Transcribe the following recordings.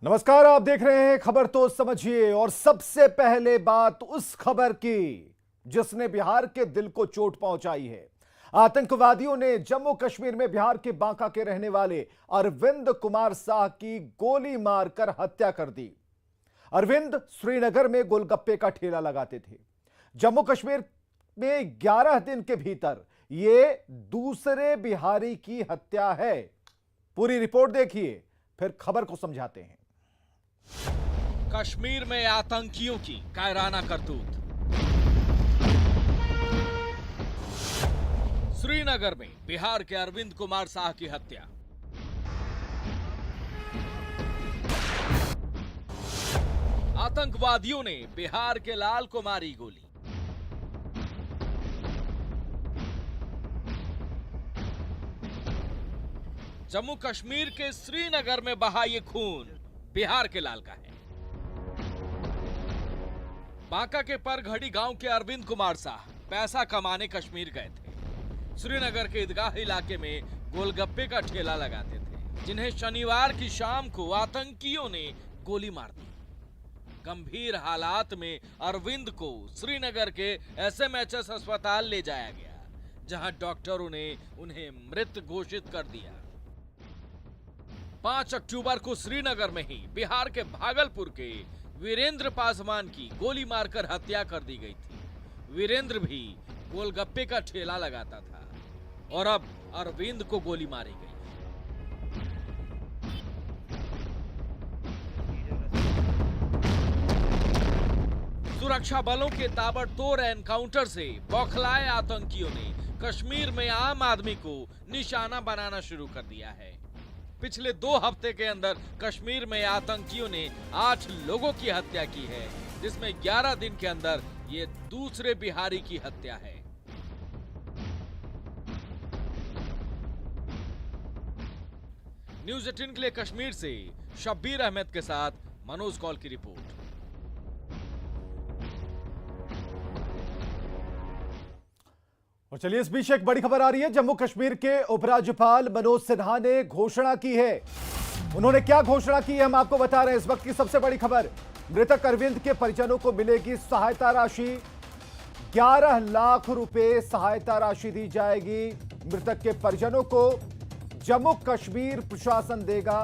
नमस्कार, आप देख रहे हैं खबर तो समझिए। और सबसे पहले बात उस खबर की जिसने बिहार के दिल को चोट पहुंचाई है। आतंकवादियों ने जम्मू कश्मीर में बिहार के बांका के रहने वाले अरविंद कुमार साह की गोली मारकर हत्या कर दी। अरविंद श्रीनगर में गोलगप्पे का ठेला लगाते थे। जम्मू कश्मीर में 11 दिन के भीतर यह दूसरे बिहारी की हत्या है। पूरी रिपोर्ट देखिए, फिर खबर को समझाते हैं। कश्मीर में आतंकियों की कायराना करतूत। श्रीनगर में बिहार के अरविंद कुमार साह की हत्या। आतंकवादियों ने बिहार के लाल को मारी गोली। जम्मू कश्मीर के श्रीनगर में बहा ये खून बिहार के लाल का है। बांका के परघड़ी गांव के अरविंद कुमार साह पैसा कमाने कश्मीर गए थे। श्रीनगर के ईदगाह इलाके में गोलगप्पे का ठेला लगाते थे, जिन्हें शनिवार की शाम को आतंकियों ने गोली मार दी। गंभीर हालात में अरविंद को श्रीनगर के एसएमएचएस अस्पताल ले जाया गया, जहां डॉक्टरों ने उन्हें मृत घोषित कर दिया। 5 अक्टूबर को श्रीनगर में ही बिहार के भागलपुर के वीरेंद्र पासवान की गोली मारकर हत्या कर दी गई थी। वीरेंद्र भी गोलगप्पे का ठेला लगाता था और अब अरविंद को गोली मारी गई। सुरक्षा बलों के ताबड़तोड़ एनकाउंटर से बौखलाए आतंकियों ने कश्मीर में आम आदमी को निशाना बनाना शुरू कर दिया है। पिछले 2 हफ्ते के अंदर कश्मीर में आतंकियों ने 8 लोगों की हत्या की है, जिसमें 11 दिन के अंदर ये दूसरे बिहारी की हत्या है। न्यूज़ 18 के लिए कश्मीर से शब्बीर अहमद के साथ मनोज कौल की रिपोर्ट। और चलिए, इस बीच एक बड़ी खबर आ रही है। जम्मू कश्मीर के उपराज्यपाल मनोज सिन्हा ने घोषणा की है। उन्होंने क्या घोषणा की है, हम आपको बता रहे हैं। इस वक्त की सबसे बड़ी खबर, मृतक अरविंद के परिजनों को मिलेगी सहायता राशि। 11 लाख रुपए सहायता राशि दी जाएगी। मृतक के परिजनों को जम्मू कश्मीर प्रशासन देगा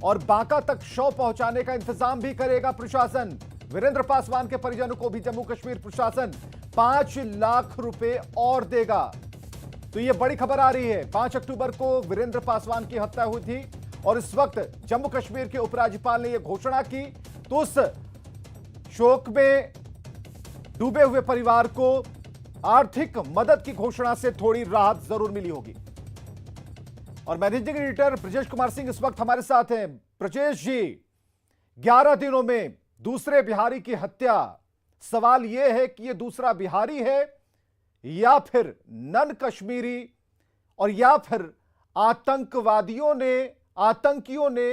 और बांका तक शव पहुंचाने का इंतजाम भी करेगा प्रशासन। वीरेंद्र पासवान के परिजनों को भी जम्मू कश्मीर प्रशासन 5 लाख रुपए और देगा। तो यह बड़ी खबर आ रही है। 5 अक्टूबर को वीरेंद्र पासवान की हत्या हुई थी और इस वक्त जम्मू कश्मीर के उपराज्यपाल ने यह घोषणा की, तो उस शोक में डूबे हुए परिवार को आर्थिक मदद की घोषणा से थोड़ी राहत जरूर मिली होगी। और मैनेजिंग एडिटर ब्रजेश कुमार सिंह इस वक्त हमारे साथ हैं। ब्रजेश जी, 11 दिनों में दूसरे बिहारी की हत्या, सवाल यह है कि यह दूसरा बिहारी है या फिर नन कश्मीरी, और या फिर आतंकियों ने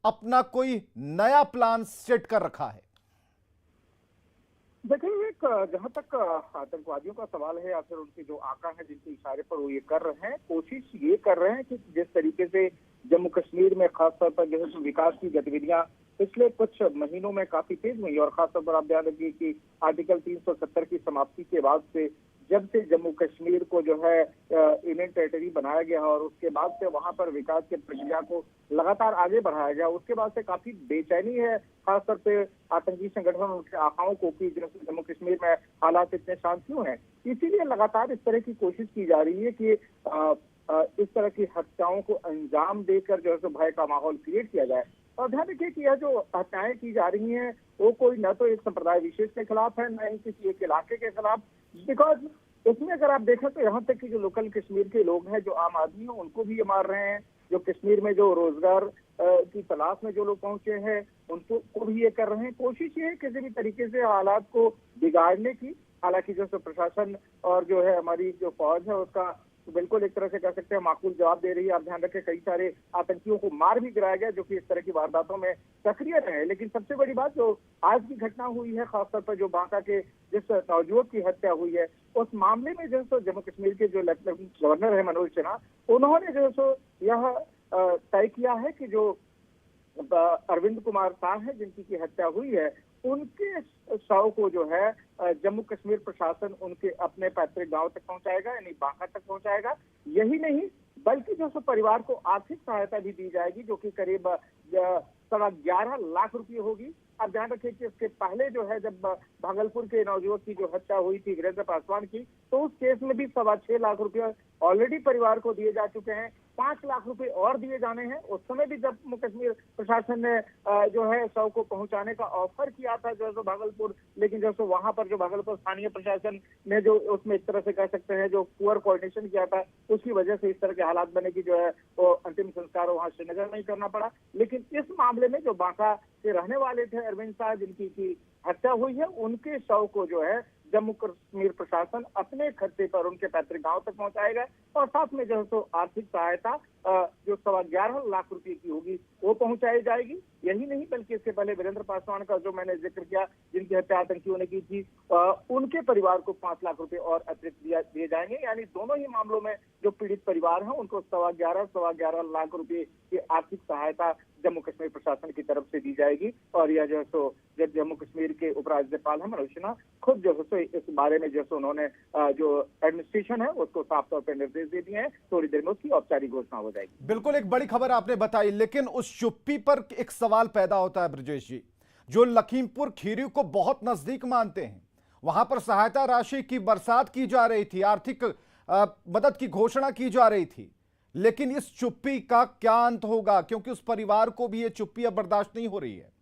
अपना कोई नया प्लान सेट कर रखा है। देखिए, जहां तक आतंकवादियों का सवाल है या फिर उनके जो आका हैं जिनके इशारे पर वो ये कर रहे हैं, कोशिश ये कर रहे हैं कि जिस तरीके से जम्मू कश्मीर में खासतौर पर जो है विकास की गतिविधियां पिछले कुछ महीनों में काफी तेज हुई, और खासतौर पर आप ध्यान रखिए कि आर्टिकल 370 की समाप्ति के बाद से, जब से जम्मू कश्मीर को जो है यूनियन टेरिटरी बनाया गया और उसके बाद से वहां पर विकास की प्रक्रिया को लगातार आगे बढ़ाया गया, उसके बाद से काफी बेचैनी है खासतौर पे आतंकी संगठन उनके आकाओं को कि जम्मू कश्मीर में हालात इतने शांत क्यों हैं। इसीलिए लगातार इस तरह की कोशिश की जा रही है कि इस तरह की हत्याओं को अंजाम देकर जो है सो भय का माहौल क्रिएट किया जाए। और ध्यान रखिए कि यह जो हत्याएं की जा रही हैं वो कोई न तो एक संप्रदाय विशेष के खिलाफ है, न ही किसी एक इलाके के खिलाफ। बिकॉज इसमें अगर आप देखें तो यहाँ तक कि जो लोकल कश्मीर के लोग हैं, जो आम आदमी हैं, उनको भी ये मार रहे हैं। जो कश्मीर में जो रोजगार की तलाश में जो लोग पहुंचे हैं, उनको को भी ये कर रहे हैं। कोशिश ये है किसी भी तरीके से हालात को बिगाड़ने की। हालांकि जो प्रशासन और जो है हमारी जो फौज है उसका बिल्कुल एक तरह से कह सकते हैं माकूल जवाब दे रही है। आप ध्यान रखें, कई सारे आतंकियों को मार भी गिराया गया जो कि इस तरह की वारदातों में सक्रिय रहे। लेकिन सबसे बड़ी बात जो आज की घटना हुई है, खासतौर पर जो बांका के जिस नौजुवक की हत्या हुई है, उस मामले में जो है जम्मू कश्मीर के जो लेफ्टिनेंट गवर्नर है मनोज सिन्हा, उन्होंने जो है यह तय किया है कि जो अरविंद कुमार शाह है जिनकी की हत्या हुई है, उनके शव को जो है जम्मू कश्मीर प्रशासन उनके अपने पैतृक गांव तक पहुंचाएगा, यानी बांका तक पहुंचाएगा। यही नहीं बल्कि जो सो परिवार को आर्थिक सहायता भी दी जाएगी, जो कि करीब 11.5 लाख रुपए होगी। अब ध्यान रखिए कि इसके पहले जो है, जब भागलपुर के नवयुवक की जो हत्या हुई थी वीरेंद्र पासवान की, तो उस केस में भी 6.25 लाख रुपए ऑलरेडी परिवार को दिए जा चुके हैं। 5 लाख रुपए और दिए जाने हैं। उस समय भी जम्मू कश्मीर प्रशासन ने जो है शव को पहुंचाने का ऑफर किया था जो है सो भागलपुर, लेकिन जो सो वहां पर जो भागलपुर स्थानीय प्रशासन ने जो उसमें एक तरह से कह सकते हैं जो पुअर कोऑर्डिनेशन किया था, उसकी वजह से इस तरह के हालात बने कि जो है वो अंतिम संस्कार वहां श्रीनगर नहीं करना पड़ा। लेकिन इस मामले में जो बांका के रहने वाले थे अरविंद शाह जिनकी की हत्या हुई है, उनके शव को जो है जम्मू कश्मीर प्रशासन अपने खर्चे पर उनके पैतृक गांव तक पहुंचाएगा और साथ में जो है सो आर्थिक सहायता जो 11.25 लाख रुपए की होगी वो पहुंचाई जाएगी। यही नहीं बल्कि इसके पहले वीरेंद्र पासवान का जो मैंने जिक्र किया, जिनकी हत्या आतंकियों ने की थी, उनके परिवार को 5 लाख रुपए और अतिरिक्त दिए जाएंगे। यानी दोनों ही मामलों में जो पीड़ित परिवार हैं उनको 11.25 लाख रुपए की आर्थिक सहायता जम्मू कश्मीर प्रशासन की तरफ से दी जाएगी। और यह जो है सो जब जम्मू कश्मीर के उपराज्यपाल है मनोज सिन्हा खुद जो है सो इस बारे में जो है उन्होंने जो एडमिनिस्ट्रेशन है उसको साफ तौर पर निर्देश दे दिए हैं। थोड़ी देर में उसकी औपचारिक घोषणा हो जाएगी। बिल्कुल एक बड़ी खबर आपने बताई, लेकिन उस चुप्पी पर एक सवाल पैदा होता है ब्रजेश जी, जो लखीमपुर खीरी को बहुत नजदीक मानते हैं, वहां पर सहायता राशि की बरसात की जा रही थी, आर्थिक मदद की घोषणा की जा रही थी, लेकिन इस चुप्पी का क्या अंत होगा? क्योंकि उस परिवार को भी ये चुप्पी अब बर्दाश्त नहीं हो रही है।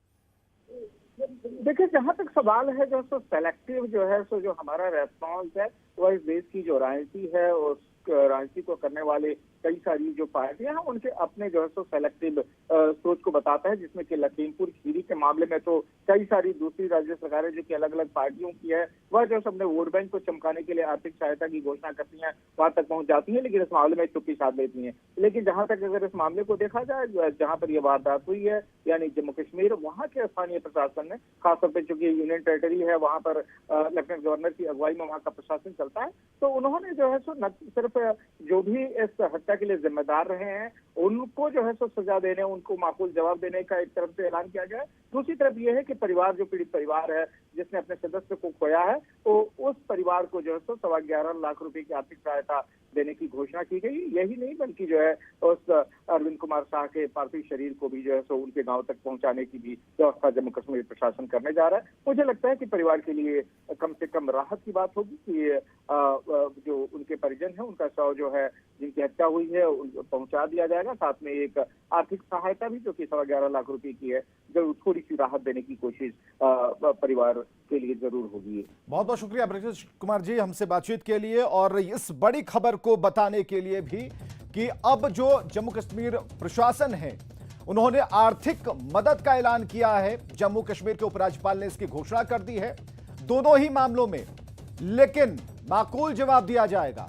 देखिए, जहां तक सवाल है जो सो सेलेक्टिव जो है सो जो हमारा रेस्पॉन्स है वह इस देश की जो राजनीति है उस राजनीति को करने वाले कई सारी जो पार्टियां हैं उनके अपने जो है सो सेलेक्टिव सोच को बताता है, जिसमें कि लखीमपुर खीरी के मामले में तो कई सारी दूसरी राज्य सरकारें जो कि अलग अलग पार्टियों की है वह जो अपने वोट बैंक को चमकाने के लिए आर्थिक सहायता की घोषणा करती हैं, वहां तक पहुंच जाती हैं, लेकिन इस मामले में चुप्पी साध लेती हैं। लेकिन जहां तक अगर इस मामले को देखा जाए, जहां पर यह वारदात हुई है यानी जम्मू कश्मीर, वहां के स्थानीय प्रशासन ने खासतौर पर चूंकि यूनियन टेरिटरी है, वहां पर लेफ्टिनेंट गवर्नर की अगुवाई में वहां का प्रशासन चलता है, तो उन्होंने जो है सो न सिर्फ जो भी इस हत्या के लिए जिम्मेदार रहे हैं उनको जो है सो सजा देने, उनको माकूल जवाब देने का एक तरफ से ऐलान किया गया है। दूसरी तरफ यह है कि परिवार जो पीड़ित परिवार है जिसने अपने सदस्य को खोया है, तो उस परिवार को जो है सो 11.25 लाख रुपए की आर्थिक सहायता देने की घोषणा की गई। यही नहीं बल्कि जो है उस अरविंद कुमार शाह के पार्थिव शरीर को भी जो है सो उनके गांव तक पहुंचाने की भी व्यवस्था जम्मू कश्मीर प्रशासन करने जा रहा है। मुझे लगता है कि परिवार के लिए कम से कम राहत की बात होगी कि जो उनके परिजन है उनका शव जो है जिनकी हत्या हुई है पहुंचा दिया जाएगा, साथ में एक आर्थिक सहायता भी जो कि 11.25 लाख रुपए की है, जरूर थोड़ी सी राहत देने की कोशिश परिवार के लिए जरूर होगी। बहुत बहुत शुक्रिया ब्रजेश कुमार जी हमसे बातचीत के लिए और इस बड़ी खबर को बताने के लिए भी कि अब जो जम्मू कश्मीर प्रशासन है उन्होंने आर्थिक मदद का ऐलान किया है। जम्मू कश्मीर के उपराज्यपाल ने इसकी घोषणा कर दी है दोनों ही मामलों में, लेकिन माकूल जवाब दिया जाएगा,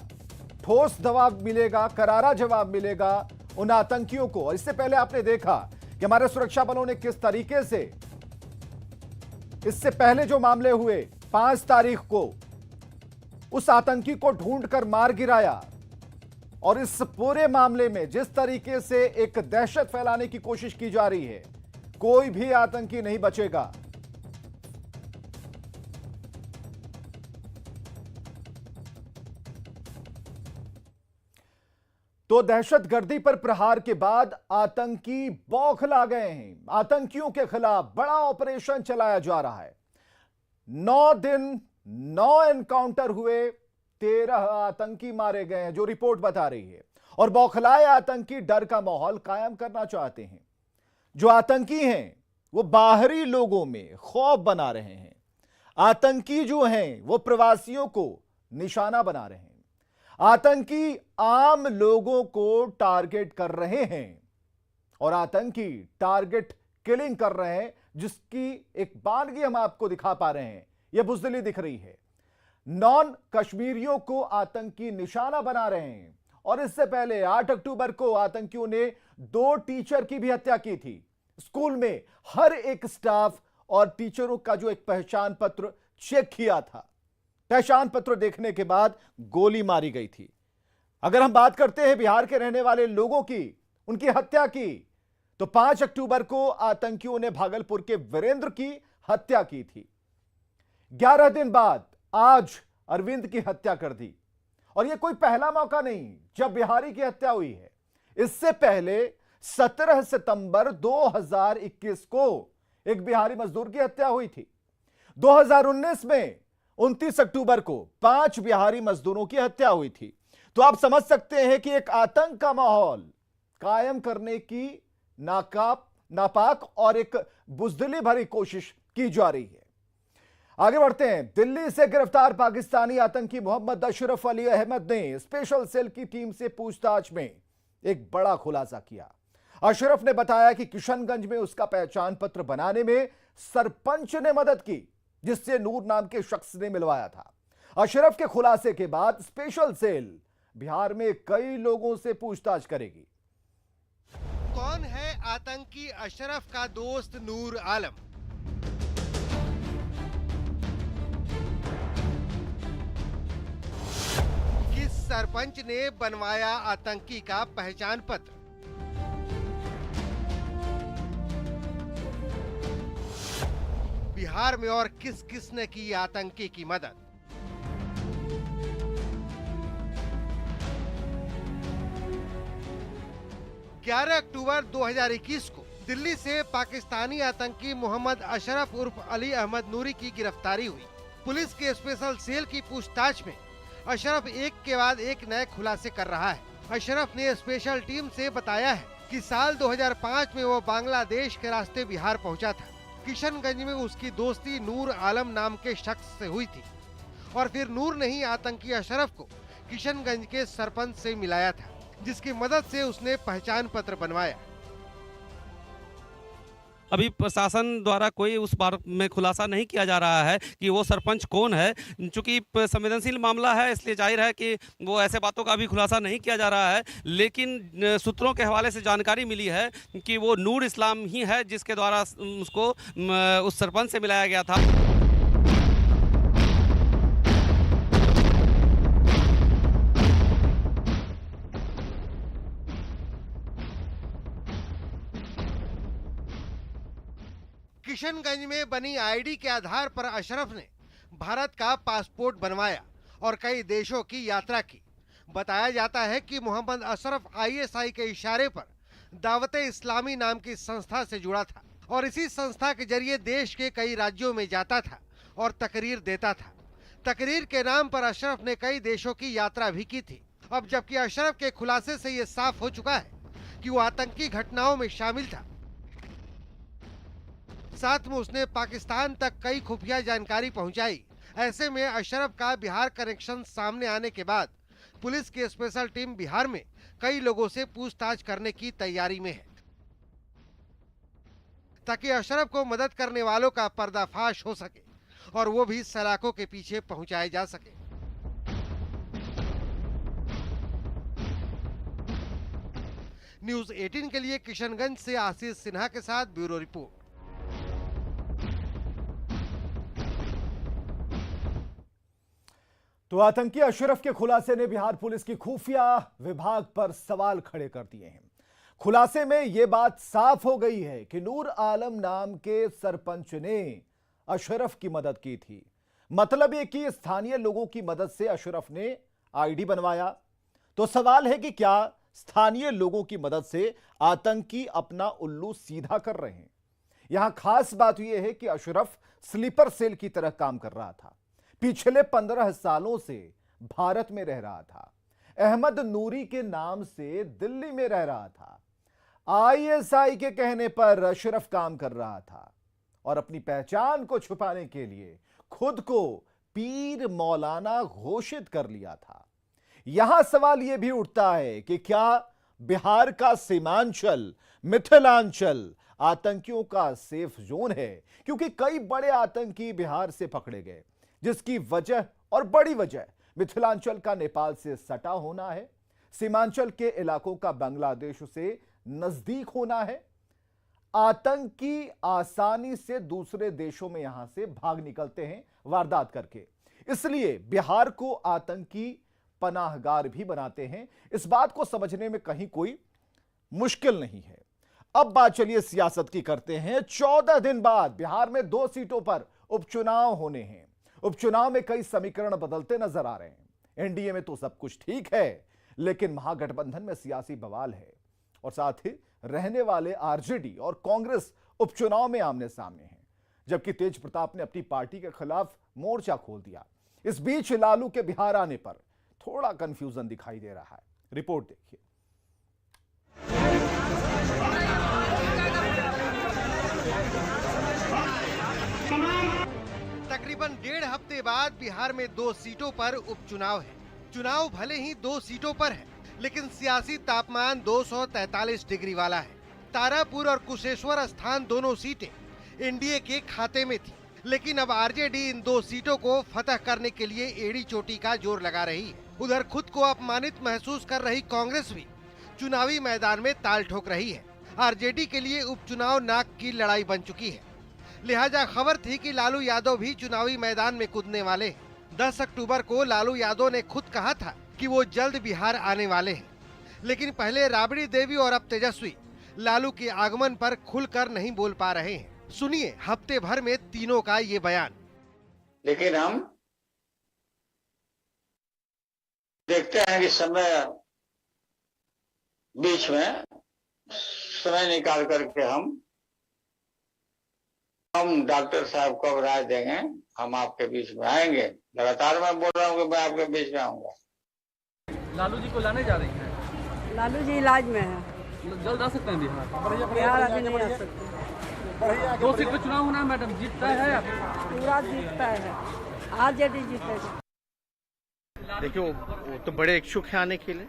ठोस जवाब मिलेगा, करारा जवाब मिलेगा उन आतंकियों को। इससे पहले आपने देखा कि हमारे सुरक्षा बलों ने किस तरीके से इससे पहले जो मामले हुए 5 तारीख को उस आतंकी को ढूंढकर मार गिराया, और इस पूरे मामले में जिस तरीके से एक दहशत फैलाने की कोशिश की जा रही है, कोई भी आतंकी नहीं बचेगा। तो दहशतगर्दी पर प्रहार के बाद आतंकी बौखला गए हैं। आतंकियों के खिलाफ बड़ा ऑपरेशन चलाया जा रहा है। 9 दिन 9 एनकाउंटर हुए, 13 आतंकी मारे गए हैं जो रिपोर्ट बता रही है। और बौखलाए आतंकी डर का माहौल कायम करना चाहते हैं। जो आतंकी हैं वो बाहरी लोगों में खौफ बना रहे हैं। आतंकी जो हैं वो प्रवासियों को निशाना बना रहे हैं। आतंकी आम लोगों को टारगेट कर रहे हैं और आतंकी टारगेट किलिंग कर रहे हैं, जिसकी एक बानगी हम आपको दिखा पा रहे हैं। यह बुज़दिली दिख रही है। नॉन कश्मीरियों को आतंकी निशाना बना रहे हैं। और इससे पहले 8 अक्टूबर को आतंकियों ने 2 टीचर की भी हत्या की थी। स्कूल में हर एक स्टाफ और टीचरों का जो एक पहचान पत्र चेक किया था, पहचान पत्र देखने के बाद गोली मारी गई थी। अगर हम बात करते हैं बिहार के रहने वाले लोगों की, उनकी हत्या की, तो 5 अक्टूबर को आतंकियों ने भागलपुर के वीरेंद्र की हत्या की थी। 11 दिन बाद आज अरविंद की हत्या कर दी। और यह कोई पहला मौका नहीं जब बिहारी की हत्या हुई है। इससे पहले 17 सितंबर 2021 को एक बिहारी मजदूर की हत्या हुई थी। 2019 में 29 अक्टूबर को 5 बिहारी मजदूरों की हत्या हुई थी। तो आप समझ सकते हैं कि एक आतंक का माहौल कायम करने की नापाक और एक बुजदिली भरी कोशिश की जा रही है। आगे बढ़ते हैं। दिल्ली से गिरफ्तार पाकिस्तानी आतंकी मोहम्मद अशरफ अली अहमद ने स्पेशल सेल की टीम से पूछताछ में एक बड़ा खुलासा किया। अशरफ ने बताया कि किशनगंज में उसका पहचान पत्र बनाने में सरपंच ने मदद की, जिससे नूर नाम के शख्स ने मिलवाया था। अशरफ के खुलासे के बाद स्पेशल सेल बिहार में कई लोगों से पूछताछ करेगी। कौन है आतंकी अशरफ का दोस्त नूर आलम? किस सरपंच ने बनवाया आतंकी का पहचान पत्र? बिहार में और किस किस ने की आतंकी की मदद? ग्यारह अक्टूबर 2021 को दिल्ली से पाकिस्तानी आतंकी मोहम्मद अशरफ उर्फ अली अहमद नूरी की गिरफ्तारी हुई। पुलिस के स्पेशल सेल की पूछताछ में अशरफ एक के बाद एक नए खुलासे कर रहा है। अशरफ ने स्पेशल टीम से बताया है कि साल 2005 में वो बांग्लादेश के रास्ते बिहार पहुंचा था। किशनगंज में उसकी दोस्ती नूर आलम नाम के शख्स से हुई थी और फिर नूर ने ही आतंकी अशरफ को किशनगंज के सरपंच से मिलाया था, जिसकी मदद से उसने पहचान पत्र बनवाया। अभी प्रशासन द्वारा कोई उस बारे में खुलासा नहीं किया जा रहा है कि वो सरपंच कौन है। चूंकि संवेदनशील मामला है, इसलिए जाहिर है कि वो ऐसे बातों का भी खुलासा नहीं किया जा रहा है। लेकिन सूत्रों के हवाले से जानकारी मिली है कि वो नूर इस्लाम ही है जिसके द्वारा उसको उस सरपंच से मिलाया गया था। किशनगंज में बनी आईडी के आधार पर अशरफ ने भारत का पासपोर्ट बनवाया और कई देशों की यात्रा की। बताया जाता है कि मोहम्मद अशरफ आईएसआई के इशारे पर दावते इस्लामी नाम की संस्था से जुड़ा था और इसी संस्था के जरिए देश के कई राज्यों में जाता था और तकरीर देता था। तकरीर के नाम पर अशरफ ने कई देशों की यात्रा भी की थी। अब जबकि अशरफ के खुलासे से ये साफ हो चुका है कि वो आतंकी घटनाओं में शामिल था, साथ में उसने पाकिस्तान तक कई खुफिया जानकारी पहुंचाई। ऐसे में अशरफ का बिहार कनेक्शन सामने आने के बाद पुलिस की स्पेशल टीम बिहार में कई लोगों से पूछताछ करने की तैयारी में है, ताकि अशरफ को मदद करने वालों का पर्दाफाश हो सके और वो भी सलाखों के पीछे पहुंचाए जा सके। न्यूज़ 18 के लिए किशनगंज से आशीष सिन्हा के साथ ब्यूरो रिपोर्ट। तो आतंकी अशरफ के खुलासे ने बिहार पुलिस की खुफिया विभाग पर सवाल खड़े कर दिए हैं। खुलासे में यह बात साफ हो गई है कि नूर आलम नाम के सरपंच ने अशरफ की मदद की थी। मतलब यह कि स्थानीय लोगों की मदद से अशरफ ने आईडी बनवाया। तो सवाल है कि क्या स्थानीय लोगों की मदद से आतंकी अपना उल्लू सीधा कर रहे हैं? यहां खास बात यह है कि अशरफ स्लीपर सेल की तरह काम कर रहा था। पिछले 15 सालों से भारत में रह रहा था। अहमद नूरी के नाम से दिल्ली में रह रहा था। आईएसआई के कहने पर अशरफ काम कर रहा था और अपनी पहचान को छुपाने के लिए खुद को पीर मौलाना घोषित कर लिया था। यहां सवाल यह भी उठता है कि क्या बिहार का सीमांचल, मिथिलांचल आतंकियों का सेफ जोन है? क्योंकि कई बड़े आतंकी बिहार से पकड़े गए, जिसकी वजह और बड़ी वजह मिथिलांचल का नेपाल से सटा होना है, सीमांचल के इलाकों का बांग्लादेश से नजदीक होना है। आतंकी आसानी से दूसरे देशों में यहां से भाग निकलते हैं वारदात करके, इसलिए बिहार को आतंकी पनाहगार भी बनाते हैं। इस बात को समझने में कहीं कोई मुश्किल नहीं है। अब बात चलिए सियासत की करते हैं। 14 दिन बाद बिहार में 2 सीटों पर उपचुनाव होने हैं। उपचुनाव में कई समीकरण बदलते नजर आ रहे हैं। एनडीए में तो सब कुछ ठीक है, लेकिन महागठबंधन में सियासी बवाल है और साथ ही रहने वाले आरजेडी और कांग्रेस उपचुनाव में आमने सामने हैं, जबकि तेज प्रताप ने अपनी पार्टी के खिलाफ मोर्चा खोल दिया। इस बीच लालू के बिहार आने पर थोड़ा कंफ्यूजन दिखाई दे रहा है। रिपोर्ट देखिए। तकरीबन 1.5 हफ्ते बाद बिहार में 2 सीटों पर उपचुनाव है। चुनाव भले ही 2 सीटों पर है, लेकिन सियासी तापमान 243 डिग्री वाला है। तारापुर और कुशेश्वर स्थान दोनों सीटें एनडीए के खाते में थी, लेकिन अब आरजेडी इन 2 सीटों को फतह करने के लिए एड़ी चोटी का जोर लगा रही है। उधर खुद को अपमानित महसूस कर रही कांग्रेस भी चुनावी मैदान में ताल ठोक रही है। आरजेडी के लिए उपचुनाव नाक की लड़ाई बन चुकी है, लिहाजा खबर थी कि लालू यादव भी चुनावी मैदान में कूदने वाले हैं। 10 अक्टूबर को लालू यादव ने खुद कहा था कि वो जल्द बिहार आने वाले हैं, लेकिन पहले राबड़ी देवी और अब तेजस्वी लालू के आगमन पर खुलकर नहीं बोल पा रहे हैं। सुनिए हफ्ते भर में तीनों का ये बयान। लेकिन हम देखते हैं कि समय बीच में समय निकाल करके हम डॉक्टर साहब कब राय देंगे, हम आपके बीच में आएंगे। लगातार मैं बोल रहा हूँ कि मैं आपके बीच में आऊंगा। लालू जी को लाने जा रही हैं? लालू जी इलाज में है, जल्द आ सकते हैं बिहार? बिहार अभी नहीं आ सकते। 2 सीट पे चुनाव होना है मैडम, जीतता है या पूरा जीतता है, आरजेडी जीतेगा। देखिए वो तो बड़े इच्छुक हैं आने के लिए।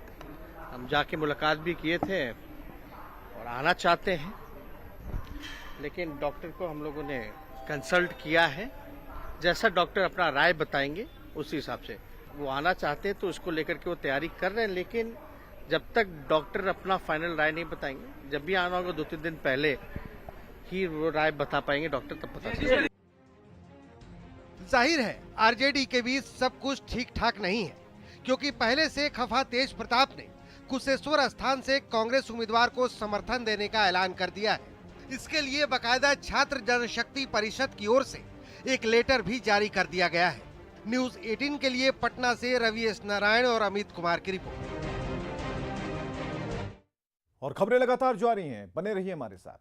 हम जाके मुलाकात भी किए थे और आना चाहते हैं, लेकिन डॉक्टर को हम लोगों ने कंसल्ट किया है। जैसा डॉक्टर अपना राय बताएंगे उस हिसाब से वो आना चाहते हैं, तो उसको लेकर के वो तैयारी कर रहे हैं। लेकिन जब तक डॉक्टर अपना फाइनल राय नहीं बताएंगे, जब भी आना होगा 2-3 दिन पहले ही वो राय बता पाएंगे डॉक्टर, तब पता चलेगा। जाहिर है आरजेडी के बीच सब कुछ ठीक ठाक नहीं है, क्योंकि पहले से खफा तेज प्रताप ने कुशेश्वर स्थान से कांग्रेस उम्मीदवार को समर्थन देने का ऐलान कर दिया है। इसके लिए बकायदा छात्र जनशक्ति परिषद की ओर से एक लेटर भी जारी कर दिया गया है। न्यूज 18 के लिए पटना से रवि एस नारायण और अमित कुमार की रिपोर्ट। और खबरें लगातार जारी हैं, बने रहिए हमारे साथ।